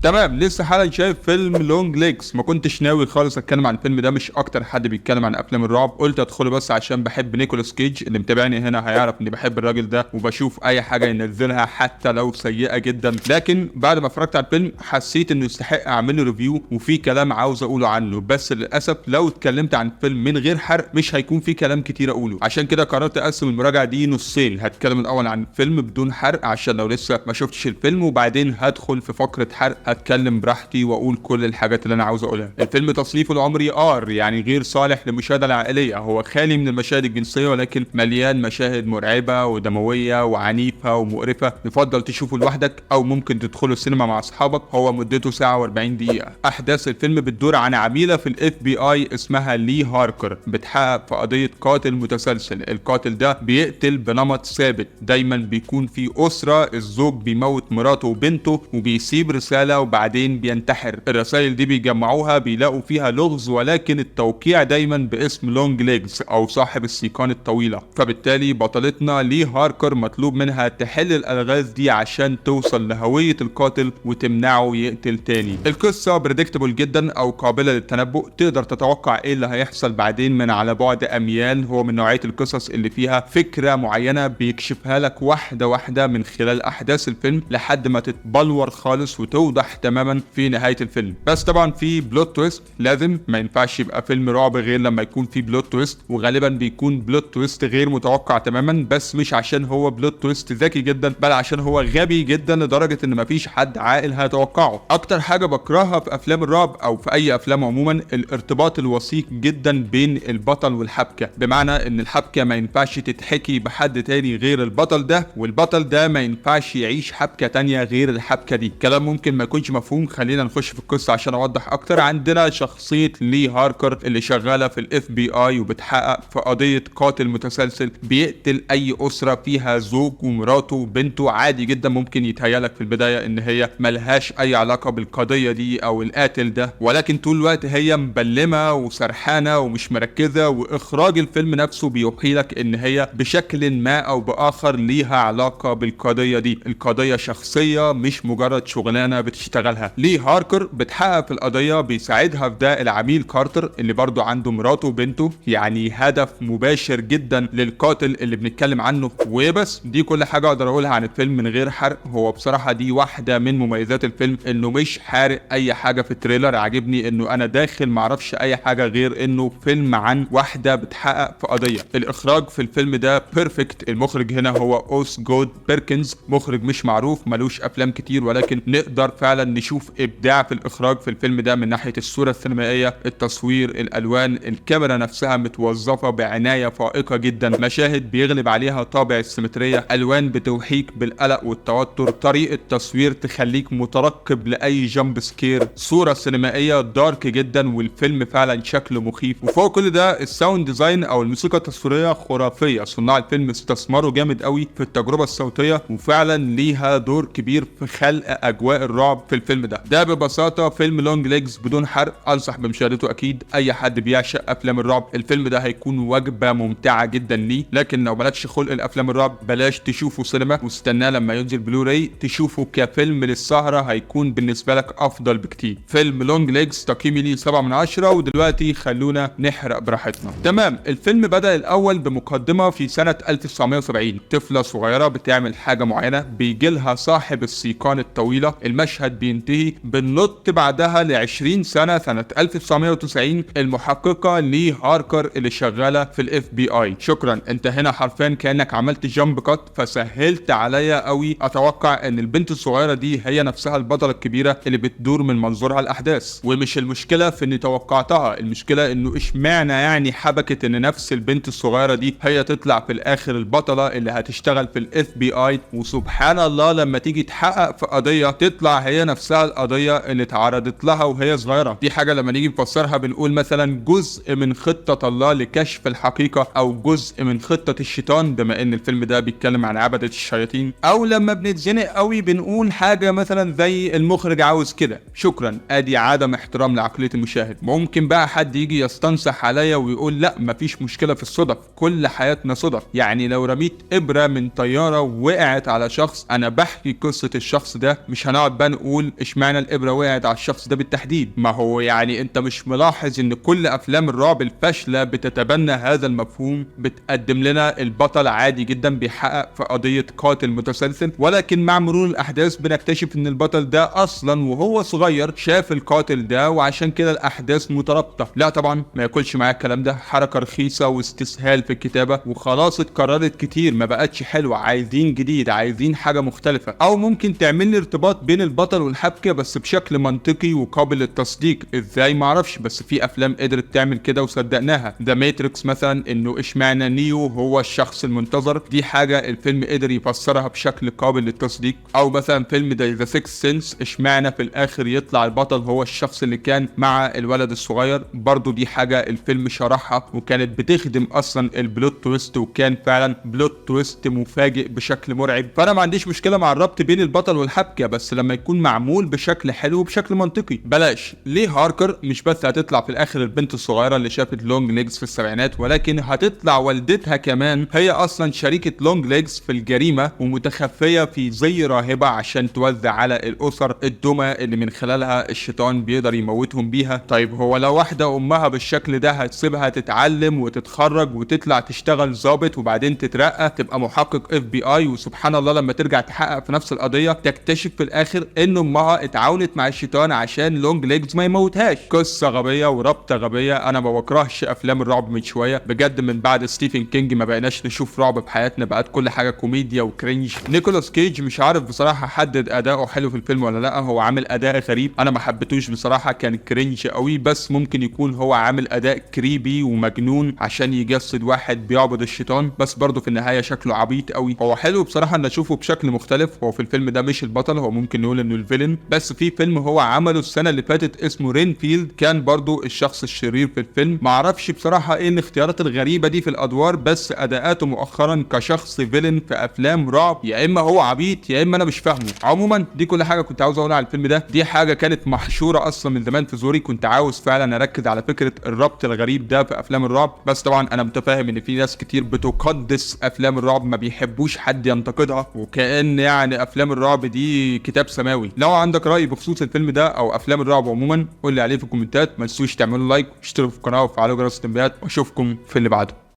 تمام، لسه حالا شايف فيلم لونج ليجز. ما كنتش ناوي خالص اتكلم عن الفيلم ده، مش اكتر حد بيتكلم عن افلام الرعب. قلت ادخله بس عشان بحب نيكولاس كيج. اللي متابعني هنا هيعرف اني بحب الراجل ده وبشوف اي حاجه ينزلها حتى لو سيئه جدا. لكن بعد ما اتفرجت على الفيلم حسيت انه يستحق اعمل له ريفيو وفي كلام عاوز اقوله عنه، بس للاسف لو اتكلمت عن الفيلم من غير حرق مش هيكون في كلام كتير اقوله. عشان كده قررت اقسم المراجعه دي نصين. هتكلم الاول عن الفيلم بدون حرق عشان لو لسه ما شفتش الفيلم، وبعدين هدخل في فقره حرق هتكلم براحتي واقول كل الحاجات اللي انا عاوز اقولها. الفيلم تصنيفه العمري يعني غير صالح للمشاهده العائليه. هو خالي من المشاهد الجنسيه ولكن مليان مشاهد مرعبه ودمويه وعنيفه ومقرفه. يفضل تشوفه لوحدك او ممكن تدخله السينما مع اصحابك. هو مدته ساعه و40 دقيقه. احداث الفيلم بتدور عن عميله في الاف بي اي اسمها لي هاركر، بتحقق في قضيه قاتل متسلسل. القاتل ده بيقتل بنمط ثابت، دايما بيكون في اسره الزوج بيموت مراته وبنته وبيسيب رساله وبعدين بينتحر. الرسائل دي بيجمعوها بيلاقوا فيها لغز، ولكن التوقيع دايما باسم لونج ليجز او صاحب السيقان الطويله. فبالتالي بطلتنا لي هاركر مطلوب منها تحل الالغاز دي عشان توصل لهويه القاتل وتمنعه يقتل تاني. القصه بريدكتبل جدا او قابله للتنبؤ. تقدر تتوقع ايه اللي هيحصل بعدين من على بعد اميال. هو من نوعيه القصص اللي فيها فكره معينه بيكشفها لك واحده واحده من خلال احداث الفيلم لحد ما تتبلور خالص وتوضح تماما في نهايه الفيلم. بس طبعا في بلوت تويست. لازم ما ينفعش يبقى فيلم رعب غير لما يكون في بلوت تويست، وغالبا بيكون بلوت تويست غير متوقع تماما. بس مش عشان هو بلوت تويست ذكي جدا، بل عشان هو غبي جدا لدرجه ان مفيش حد عاقل هيتوقعه. اكتر حاجه بكرهها في افلام الرعب او في اي افلام عموما الارتباط الوثيق جدا بين البطل والحبكه. بمعنى ان الحبكه ما ينفعش تتحكي بحد تاني غير البطل ده، والبطل ده ما ينفعش يعيش حبكه تانيه غير الحبكه دي. كلام ممكن ما يكونش مفهوم، خلينا نخش في القصه عشان اوضح اكتر. عندنا شخصيه لي هاركر اللي شغاله في الاف بي اي وبتحقق في قضيه قاتل متسلسل بيقتل اي اسره فيها زوج ومراته وبنته. عادي جدا ممكن يتهيالك في البدايه ان هي ملهاش اي علاقه بالقضيه دي او القاتل ده، ولكن طول الوقت هي مبلمه وسرحانه ومش مركزه. واخراج الفيلم نفسه بيوحي لك ان هي بشكل ما او باخر ليها علاقه بالقضيه دي. القضيه شخصيه مش مجرد شغلانه بتشتغلها. لي هاركر بتحقق في القضيه، بيساعدها في ده العميل كارتر اللي برضو عنده مراته وبنته، يعني هدف مباشر جدا للقاتل اللي بنتكلم عنه. وبس دي كل حاجه اقدر اقولها عن الفيلم من غير حرق. هو بصراحه دي واحده من مميزات الفيلم انه مش حارق اي حاجه في التريلر. عاجبني انه انا داخل معرفش اي حاجه غير انه فيلم عن واحده بتحقق في قضيه. الاخراج في الفيلم ده بيرفكت. المخرج هنا هو اوس جود بيركنز، مخرج مش معروف ملوش افلام كتير، ولكن نقدر فعلا نشوف ابداع في الاخراج في الفيلم ده من ناحيه الصوره السينمائيه، التصوير، الالوان، الكاميرا نفسها متوظفه بعنايه فائقه جدا. مشاهد بيغلب عليها طابع السيمتريه، الوان بتوحيك بالقلق والتوتر، طريقه تصوير تخليك مترقب لاي جامب سكير، صوره سينمائيه دارك جدا، والفيلم فعلا شكله مخيف. وفوق كل ده الساوند ديزاين او الموسيقى التصويريه خرافيه. صناع الفيلم استثمروا جامد قوي في التجربه الصوتيه وفعلا ليها دور كبير في خلق اجواء الرعب في الفيلم ده ببساطه فيلم لونج ليجز بدون حرق. انصح بمشاهدته اكيد اي حد بيعشق افلام الرعب. الفيلم ده هيكون وجبه ممتعه جدا ليه. لكن لو مالكش خلق الافلام الرعب بلاش تشوفه سينما واستناه لما ينزل بلوراي تشوفه كفيلم للسهره، هيكون بالنسبه لك افضل بكتير. فيلم لونج ليجز تقييمي ليه 7 من 10. ودلوقتي خلونا نحرق براحتنا. تمام، الفيلم بدأ الاول بمقدمه في سنه 1970. طفله صغيره بتعمل حاجه معينه بيجيلها صاحب السيقان الطويله. المشهد بينتهي بننط بعدها ل20 سنه 1990. المحققه لي هاركر اللي شغاله في الاف بي اي. شكرا، انت هنا حرفيا كانك عملت جامب كات فسهلت عليا قوي. اتوقع ان البنت الصغيره دي هي نفسها البطله الكبيره اللي بتدور من منظورها الاحداث. ومش المشكله في اني توقعتها، المشكله انه اشمعنى يعني حبكت ان نفس البنت الصغيره دي هي تطلع في الاخر البطله اللي هتشتغل في الاف بي اي. وسبحان الله لما تيجي تحقق في قضيه تطلع هي نفسها القضيه اللي اتعرضت لها وهي صغيره. دي حاجه لما نيجي نفسرها بنقول مثلا جزء من خطه الله لكشف الحقيقه، او جزء من خطه الشيطان بما ان الفيلم ده بيتكلم عن عبده الشياطين. او لما بنتزنق قوي بنقول حاجه مثلا زي المخرج عاوز كده. شكرا، ادي عدم احترام لعقليه المشاهد. ممكن بقى حد يجي يستنصح عليا ويقول لا مفيش مشكله في الصدف، كل حياتنا صدف. يعني لو رميت ابره من طياره ووقعت على شخص، انا بحكي قصه الشخص ده، مش هنقعد بقى نقول نقول اشمعنى الابره وقعت على الشخص ده بالتحديد. ما هو يعني انت مش ملاحظ ان كل افلام الرعب الفاشله بتتبنى هذا المفهوم؟ بتقدم لنا البطل عادي جدا بيحقق في قضيه قاتل متسلسل، ولكن مع مرور الاحداث بنكتشف ان البطل ده اصلا وهو صغير شاف القاتل ده، وعشان كده الاحداث مترابطه. لا طبعا ما ياكلش معايا الكلام ده، حركه رخيصه واستسهال في الكتابه، وخلاص اتكررت كتير ما بقتش حلوه، عايزين جديد، عايزين حاجه مختلفه. او ممكن تعمل لي ارتباط بين البطل والحبكه بس بشكل منطقي وقابل للتصديق. ازاي ما اعرفش، بس في افلام قدرت تعمل كده وصدقناها. ذا ماتريكس مثلا، انه اشمعنى نيو هو الشخص المنتظر، دي حاجه الفيلم قدر يفسرها بشكل قابل للتصديق. او مثلا فيلم ذا سيكس سينس، اشمعنى في الاخر يطلع البطل هو الشخص اللي كان مع الولد الصغير، برضو دي حاجه الفيلم شرحها وكانت بتخدم اصلا البلوت تويست، وكان فعلا بلوت تويست مفاجئ بشكل مرعب. فانا ما عنديش مشكله مع الربط بين البطل والحبكه، بس لما يكون معمول بشكل حلو وبشكل منطقي. بلاش ليه هاركر مش بس هتطلع في الاخر البنت الصغيره اللي شافت لونج ليجز في السبعينات، ولكن هتطلع والدتها كمان هي اصلا شريكه لونج ليجز في الجريمه، ومتخفيه في زي راهبه عشان توزع على الاسر الدمى اللي من خلالها الشيطان بيقدر يموتهم بيها. طيب هو لو واحده امها بالشكل ده هتسيبها تتعلم وتتخرج وتطلع تشتغل ضابط وبعدين تترقى تبقى محقق FBI، وسبحان الله لما ترجع تحقق في نفس القضيه تكتشف في الاخر ان امها اتعاونت مع الشيطان عشان لونج ليجز ما يموتهاش. قصه غبيه وربطه غبيه. انا ما بكرهش افلام الرعب من شويه بجد، من بعد ستيفن كينج ما بقيناش نشوف رعب في حياتنا، بقت كل حاجه كوميديا وكرنج. نيكولاس كيج مش عارف بصراحه حدد اداؤه حلو في الفيلم ولا لا، هو عامل اداء غريب، انا ما حبيتوش بصراحه، كان كرنج قوي، بس ممكن يكون هو عامل اداء كريبي ومجنون عشان يجسد واحد بيعبد الشيطان، بس برضه في النهايه شكله عبيط قوي. هو حلو بصراحه ان اشوفه بشكل مختلف. هو في الفيلم ده مش البطل، هو ممكن نقول انه الفيلن، بس في فيلم هو عمله السنه اللي فاتت اسمه رينفيلد كان برضه الشخص الشرير في الفيلم. ما اعرفش بصراحه ايه الاختيارات الغريبه دي في الادوار، بس اداءاته مؤخرا كشخص فيلن في افلام رعب يا اما هو عبيط يا اما انا مش فاهمه. عموما دي كل حاجه كنت عاوز اقولها على الفيلم ده، دي حاجه كانت محشوره اصلا من زمان في زوري، كنت عاوز فعلا اركز على فكره الربط الغريب ده في افلام الرعب. بس طبعا انا متفاهم ان في ناس كتير بتقدس افلام الرعب ما بيحبوش حد ينتقدها، وكأن يعني افلام الرعب دي كتاب سماوي. لو عندك راي بخصوص الفيلم ده او افلام الرعب عموما قول لي عليه في الكومنتات، ما تنسوش تعملوا لايك واشتركوا في القناه وفعلوا جرس التنبيهات، واشوفكم في اللي بعده.